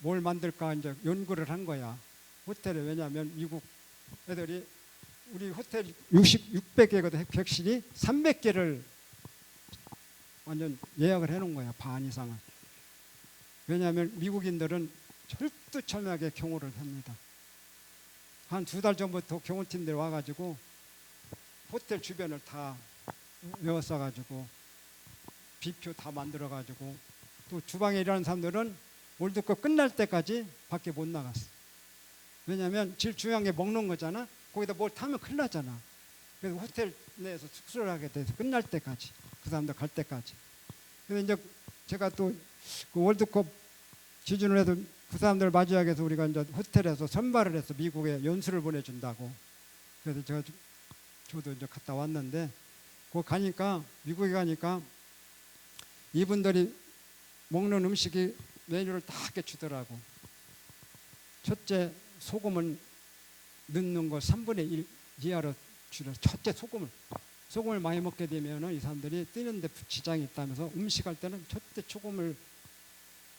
뭘 만들까 이제 연구를 한 거야. 호텔에. 왜냐하면 미국 애들이 우리 호텔 600개거든 객실이 300개를 완전 예약을 해놓은 거야. 반 이상을. 왜냐하면 미국인들은 철두철미하게 경호를 합니다. 한 2달 전부터 경호팀들이 와가지고 호텔 주변을 다 외워싸가지고 비표 다 만들어가지고 또 주방에 일하는 사람들은 월드컵 끝날 때까지 밖에 못 나갔어. 왜냐하면 제일 중요한 게 먹는 거잖아. 거기다 뭘 타면 큰일 나잖아. 그래서 호텔 내에서 숙소를 하게 돼서 끝날 때까지 그 사람들 갈 때까지. 그래서 이제 제가 또 그 월드컵 기준으로 해서 그 사람들을 맞이하기 위해서 우리가 이제 호텔에서 선발을 해서 미국에 연수를 보내준다고. 그래서 저도 이제 갔다 왔는데 거기 가니까 미국에 가니까 이분들이 먹는 음식이 메뉴를 다 이렇게 주더라고. 첫째 소금은 넣는 거 3분의 1 이하로 줄여. 첫째 소금을 많이 먹게 되면은 이 사람들이 뛰는데 지장이 있다면서 음식할 때는 첫째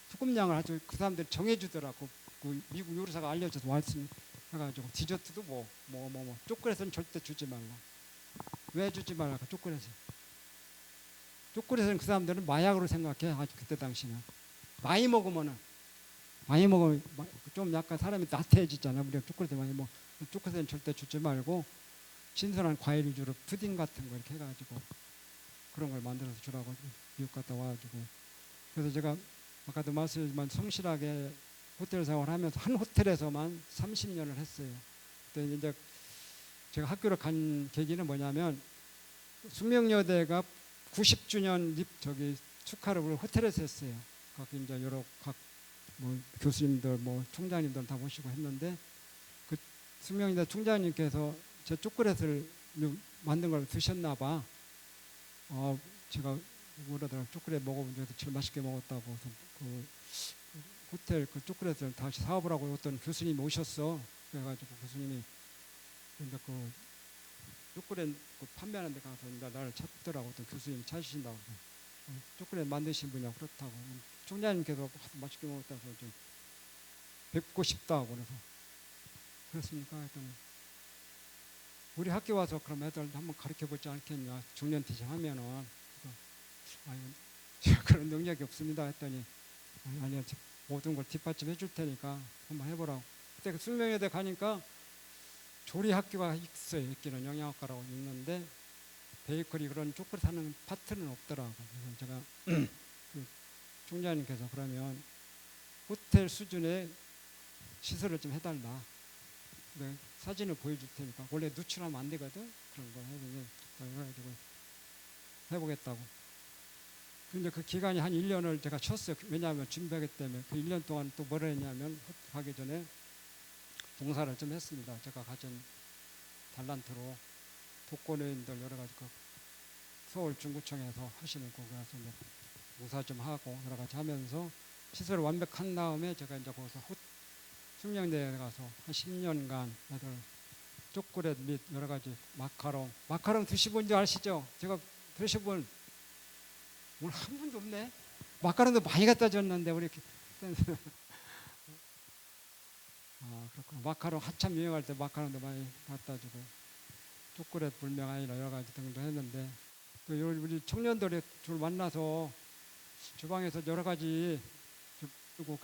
소금량을 아주 그 사람들이 정해주더라고. 그 미국 요리사가 알려줘서 해가지고 디저트도 초콜릿은 절대 주지 말라. 왜 주지 말라? 초콜릿은 그 사람들은 마약으로 생각해. 아주 그때 당시는 많이 먹으면 좀 약간 사람이 나태해지잖아. 우리가 초콜릿 많이 초콜릿은 절대 주지 말고 신선한 과일 위주로 푸딩 같은 거 이렇게 해가지고 그런 걸 만들어서 주라고 미국 갔다 와가지고. 그래서 제가 아까도 말씀드렸지만 성실하게 호텔 생활을 하면서 한 호텔에서만 30년을 했어요. 그때 이제 제가 학교를 간 계기는 뭐냐면 숙명여대가 90주년 축하를 우리 호텔에서 했어요. 각 이제 여러 교수님들 총장님들 다 모시고 했는데 그 숙명여대 총장님께서 제 초콜릿을 만든 걸 드셨나 봐. 제가 뭐라더라 초콜릿 먹어본 중에서 제일 맛있게 먹었다고. 그 호텔 그 초콜릿을 다시 사업을 하고 어떤 교수님이 오셨어. 그래가지고 교수님이 이제 그 초콜릿 판매하는 데 가서 나를 찾더라고. 어떤 교수님이 찾으신다고. 초콜릿 만드신 분이야. 그렇다고. 총장님께서 맛있게 먹었다고 좀 뵙고 싶다고. 그래서 그렇습니까? 했더니 우리 학교 와서 그럼 애들 한번 가르쳐 보지 않겠냐. 중년 티칭 하면은. 제가 그런 능력이 없습니다. 했더니 아니요. 모든 걸 뒷받침해 줄 테니까 한번 해보라고. 그때 그 숙명여대 가니까 조리 학교가 있어요. 있기는 영양학과라고 있는데 베이커리 그런 초콜릿 하는 파트는 없더라고. 그래서 제가 그 총장님께서 그러면 호텔 수준의 시설을 좀 해달라. 네, 사진을 보여줄 테니까 원래 누출하면 안 되거든. 그런 걸 해가지고 해보겠다고. 근데 그 기간이 한 1년을 제가 쉬었어요. 왜냐하면 준비하기 때문에 그 1년 동안 또 뭐를 했냐면 가기 전에 봉사를 좀 했습니다. 제가 가진 달란트로 독거노인들 여러 가지 그 서울 중구청에서 하시는 거 가서 뭐 봉사 좀 하고 여러 가지 하면서 시설을 완벽한 다음에 제가 이제 거기서 숙명대에 가서 한 10년간 애들 초콜릿 및 여러 가지 마카롱 드셔본 줄 아시죠? 제가 드셔본 오늘 한 분도 없네. 마카롱도 많이 갖다 줬는데 우리 그렇구나. 마카롱 한참 유행할 때 마카롱도 많이 갖다 주고 초콜릿 불명아이나 여러 가지 등도 했는데 또 우리 청년들이 줄 만나서 주방에서 여러 가지 그리고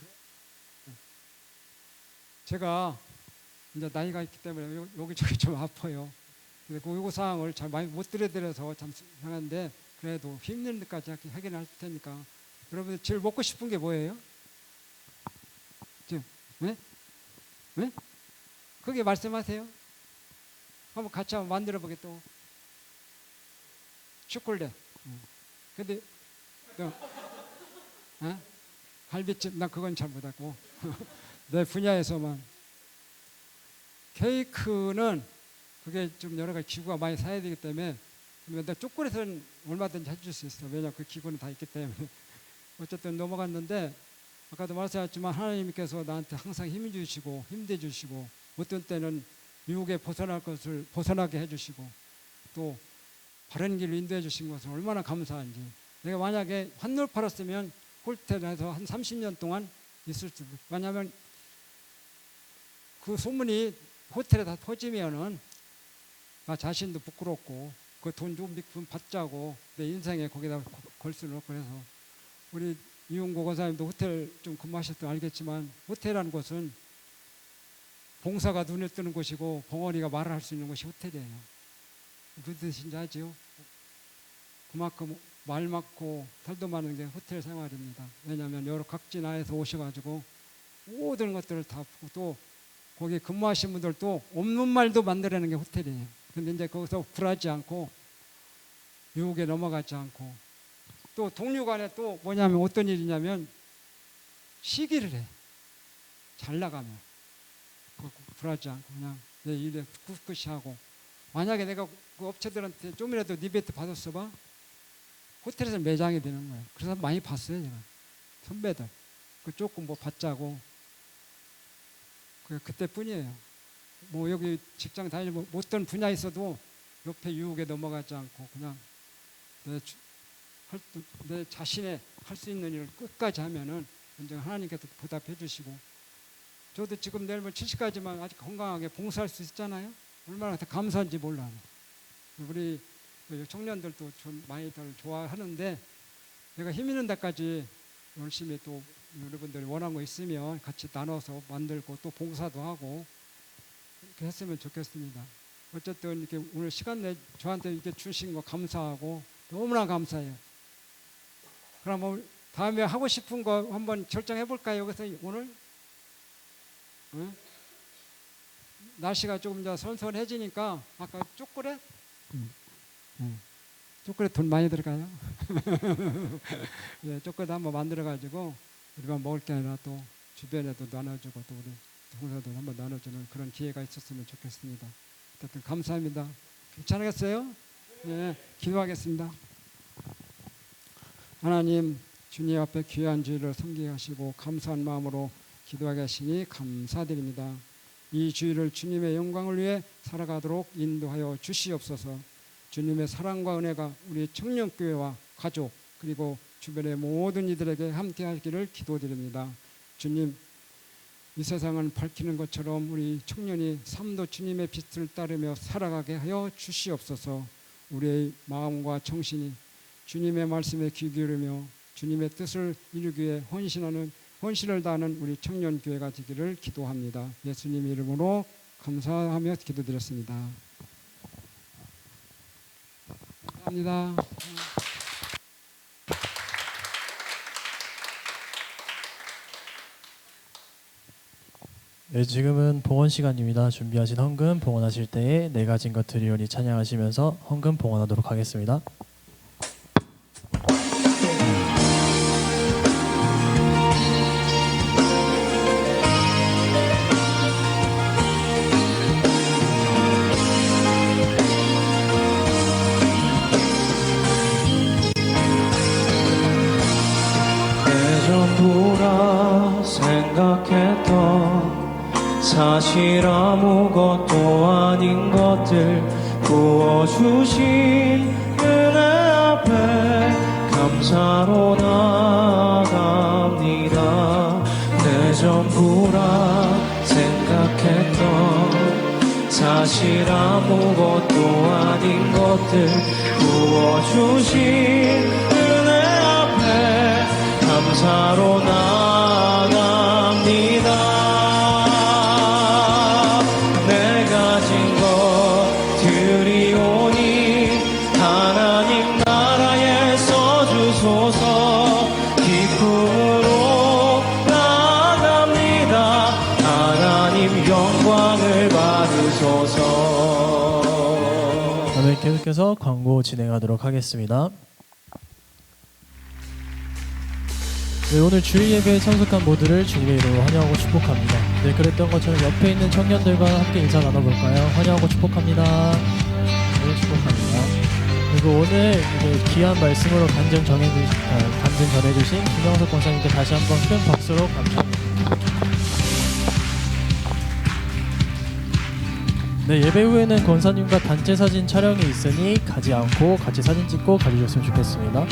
제가 이제 나이가 있기 때문에 여기저기 좀 아파요. 근데 그 요구 사항을 잘 많이 못 들여드려서 참 상한데 그래도 힘든 데까지 하긴 할 테니까 여러분들 제일 먹고 싶은 게 뭐예요? 지금 네? 네? 그게 말씀하세요. 한번 같이 한번 만들어 보게 또 초콜릿. 근데 갈비찜 난 그건 잘 못하고 내 분야에서만 케이크는 그게 좀 여러 가지 기구가 많이 사야 되기 때문에 근데 초콜릿은 얼마든지 해줄 수 있어. 왜냐 그 기구는 다 있기 때문에 어쨌든 넘어갔는데 아까도 말씀하셨지만 하나님께서 나한테 항상 힘 주시고 힘내 주시고 어떤 때는 유혹에 벗어날 것을 벗어나게 해주시고 또 바른 길로 인도해 주신 것은 얼마나 감사한지. 내가 만약에 한눈 팔았으면 호텔에서 한 30년 동안 있을 줄. 왜냐하면 그 소문이 호텔에 다 퍼지면은 나 자신도 부끄럽고 그 돈 좀 받자고 내 인생에 거기다 걸 수는 없고 그래서 우리 이용고 권사님도 호텔 좀 근무하셨던 알겠지만 호텔이라는 곳은 봉사가 눈에 뜨는 곳이고 벙어리가 말을 할 수 있는 곳이 호텔이에요. 무슨 뜻인지 아죠? 그만큼 말 많고 탈도 많은 게 호텔 생활입니다. 왜냐하면 여러 각지 나라에서 오셔가지고 모든 것들을 다 또 거기 근무하신 분들도 없는 말도 만들어내는 게 호텔이에요. 근데 이제 거기서 굴하지 않고 유혹에 넘어가지 않고 또 동료 간에 또 뭐냐면 어떤 일이냐면 시기를 해. 잘 나가면 굴하지 않고 그냥 내 일에 꿋꿋이 하고 만약에 내가 그 업체들한테 좀이라도 리베이트 받았어 봐 호텔에서 매장이 되는 거예요. 그래서 많이 봤어요 제가 선배들 그 조금 뭐 받자고 그때뿐이에요. 뭐 여기 직장 다니고 어떤 분야에 있어도 옆에 유혹에 넘어가지 않고 그냥 내 자신의 할 수 있는 일을 끝까지 하면은 언젠가 하나님께서 보답해 주시고 저도 지금 내일 70까지만 아직 건강하게 봉사할 수 있잖아요. 얼마나 더 감사한지 몰라요. 우리 청년들도 좀 많이들 좋아하는데 내가 힘 있는 데까지 열심히 또 여러분들이 원하는 거 있으면 같이 나눠서 만들고 또 봉사도 하고 이렇게 했으면 좋겠습니다. 어쨌든 이렇게 오늘 시간 내 저한테 이렇게 주신 거 감사하고 너무나 감사해요. 그럼 뭐 다음에 하고 싶은 거 한번 결정해 볼까요? 여기서 오늘 응? 날씨가 조금 더 선선해지니까 아까 초콜릿 초콜릿 돈 많이 들어가요. 예, 초콜릿 한번 만들어 가지고 우리가 먹을 게 아니라 또 주변에도 나눠주고 또 우리 동사도 한번 나눠주는 그런 기회가 있었으면 좋겠습니다. 어쨌든 감사합니다. 괜찮겠어요? 네, 기도하겠습니다. 하나님 주님 앞에 귀한 주일을 섬기게 하시고 감사한 마음으로 기도하게 하시니 감사드립니다. 이 주일을 주님의 영광을 위해 살아가도록 인도하여 주시옵소서. 주님의 사랑과 은혜가 우리 청년교회와 가족 그리고 주변의 모든 이들에게 함께 하기를 기도드립니다. 주님 이 세상은 밝히는 것처럼 우리 청년이 삶도 주님의 빛을 따르며 살아가게 하여 주시옵소서. 우리의 마음과 정신이 주님의 말씀에 귀 기울이며 주님의 뜻을 이루기 위해 헌신을 다하는 우리 청년교회가 되기를 기도합니다. 예수님 이름으로 감사하며 기도드렸습니다. 감사합니다. 네, 지금은 봉헌 시간입니다. 준비하신 헌금 봉헌하실 때에 내 가진 것 드리오니 찬양하시면서 헌금 봉헌하도록 하겠습니다. 생각했던 사실 아무것도 아닌 것들 부어주신 은혜 앞에 감사로 나아갑니다. 내 전부라 생각했던 사실 아무것도 아닌 것들 부어주신 은혜 앞에 감사로 나아갑니다. 내 가진 것들이 오니 하나님 나라에 써주소서. 기쁨으로 나아갑니다. 하나님 영광을 받으소서. 다음에 계속해서 광고 진행하도록 하겠습니다. 네, 오늘 주일 예배에 참석한 모두를 주님의 이름으로 환영하고 축복합니다. 네, 그랬던 것처럼 옆에 있는 청년들과 함께 인사 나눠볼까요? 환영하고 축복합니다. 네, 축복합니다. 그리고 오늘 이제 귀한 말씀으로 간증 전해주신 김영석 권사님께 다시 한번 큰 박수로 감사드립니다. 네, 예배 후에는 권사님과 단체 사진 촬영이 있으니 가지 않고 같이 사진 찍고 가주셨으면 좋겠습니다.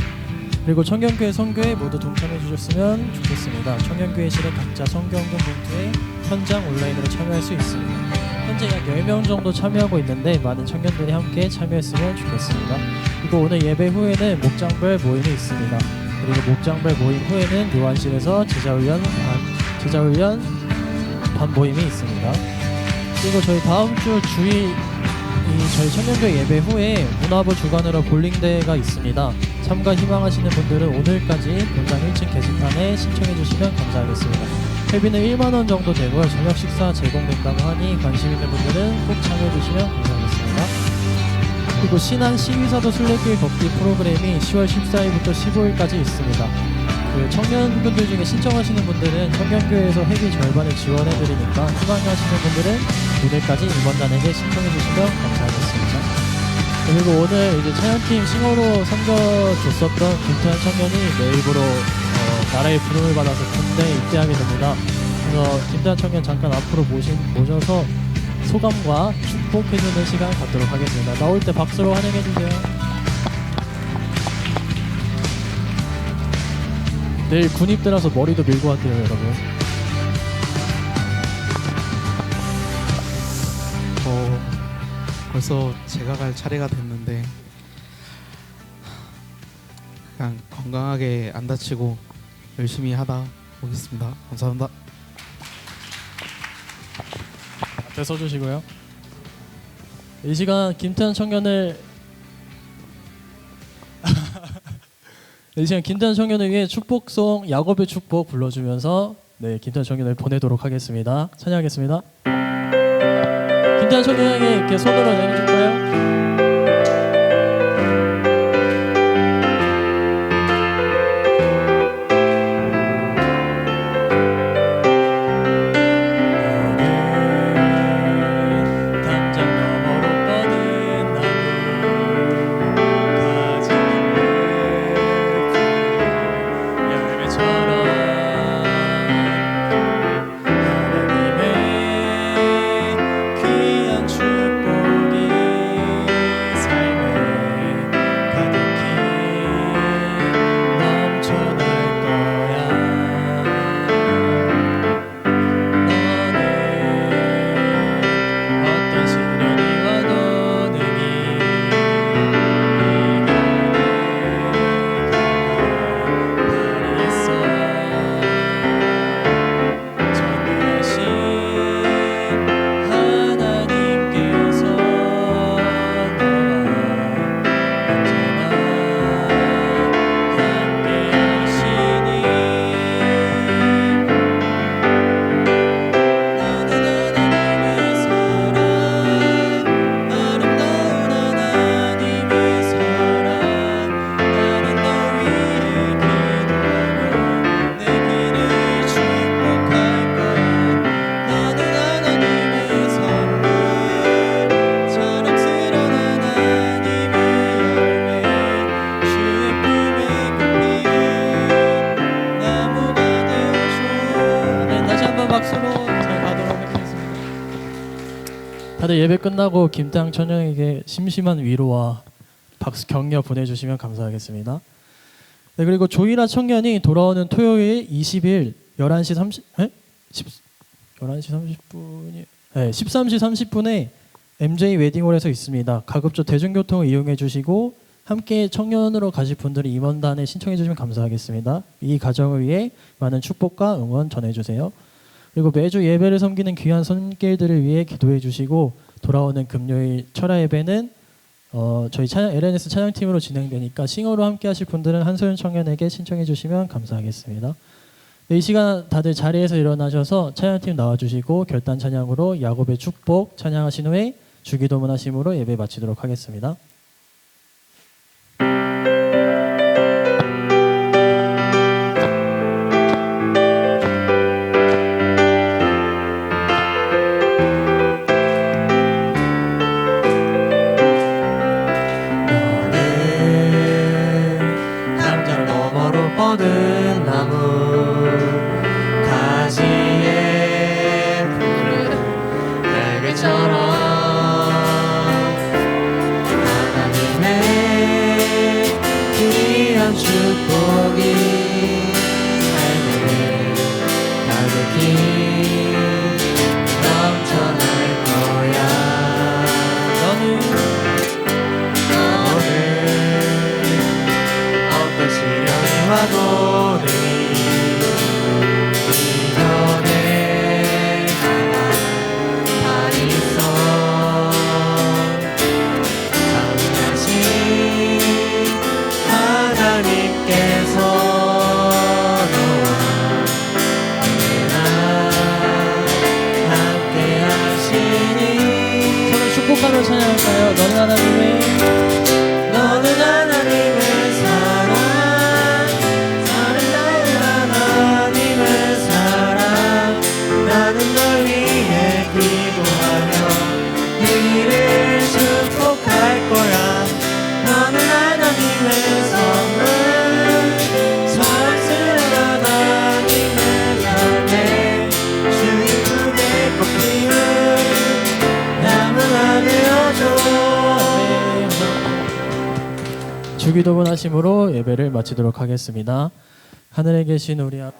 그리고 청년교회 선교에 모두 동참해 주셨으면 좋겠습니다. 청년교회실에 각자 성경금 봉투에 현장 온라인으로 참여할 수 있습니다. 현재 약 10명 정도 참여하고 있는데 많은 청년들이 함께 참여했으면 좋겠습니다. 그리고 오늘 예배 후에는 목장별 모임이 있습니다. 그리고 목장별 모임 후에는 요한실에서 제자훈련 반 모임이 있습니다. 그리고 저희 다음 주 주일 저희 청년교회 예배 후에 문화부 주관으로 볼링대회가 있습니다. 참가 희망하시는 분들은 오늘까지 본당 1층 게시판에 신청해 주시면 감사하겠습니다. 회비는 1만 원 정도 되고요. 저녁 식사 제공된다고 하니 관심 있는 분들은 꼭 참여해 주시면 감사하겠습니다. 그리고 신안 시위사도 순례길 걷기 프로그램이 10월 14일부터 15일까지 있습니다. 그 청년분들 중에 신청하시는 분들은 청년교회에서 회비 절반을 지원해드리니까 희망하시는 분들은 오늘까지 임원단에게 신청해주시면 감사하겠습니다. 그리고 오늘 이제 찬양팀 싱어로 섬겨줬었던 김태환 청년이 내일부로 나라의 부름을 받아서 군대에 입대하게 됩니다. 그래서 김태환 청년 잠깐 앞으로 모셔서 소감과 축복해주는 시간 갖도록 하겠습니다. 나올 때 박수로 환영해주세요. 내일 군입대라서 머리도 밀고 갈게요, 여러분. 벌써 제가 갈 차례가 됐는데 그냥 건강하게 안 다치고 열심히 하다 오겠습니다. 감사합니다. 앞에 서주시고요. 이 시간 김태환 청년을 위해 축복송 야곱의 축복 불러주면서 네, 김태환 청년을 보내도록 하겠습니다. 찬양하겠습니다. 김태환 청년에게 이렇게 손으로 내려줄까요? 하나님의 귀한 축복이 다들 예배 끝나고 김태양 천령에게 심심한 위로와 박수 격려 보내주시면 감사하겠습니다. 네, 그리고 조이라 청년이 돌아오는 토요일 20일 11시 30분이 13시 30분에 MJ 웨딩홀에서 있습니다. 가급적 대중교통을 이용해 주시고 함께 청년으로 가실 분들은 임원단에 신청해 주시면 감사하겠습니다. 이 가정을 위해 많은 축복과 응원 전해 주세요. 그리고 매주 예배를 섬기는 귀한 손길들을 위해 기도해 주시고 돌아오는 금요일 철야 예배는 저희 찬양 LNS 찬양팀으로 진행되니까 싱어로 함께 하실 분들은 한소연 청년에게 신청해 주시면 감사하겠습니다. 네, 이 시간 다들 자리에서 일어나셔서 찬양팀 나와주시고 결단 찬양으로 야곱의 축복 찬양하신 후에 주기도문 하심으로 예배 마치도록 하겠습니다. 담장 너머로 뻗은 나무 가지에 푸른 날개처럼 하나님의 귀한 축복이 삶을 가득히 넘쳐날 거야. 너는 어떤 시련이 와도 늘 이겨내 가만히 있어. 장하신 하나님께서 너와 언제나 함께 하시니. 서로 축복하며 찬양할까요? 너는 하나님의 사랑, 아름다운 하나님의 사랑. 나는 널 위해 기도하며 너희를 축복할 거야. 너는 하나님의 선물, 사랑스러운 하나님의 열매. 주의 품에 꼽히는 남은 하늘여줘. 주기도문 하심으로 예배를 마치도록 하겠습니다. 하늘에 계신 우리 아버지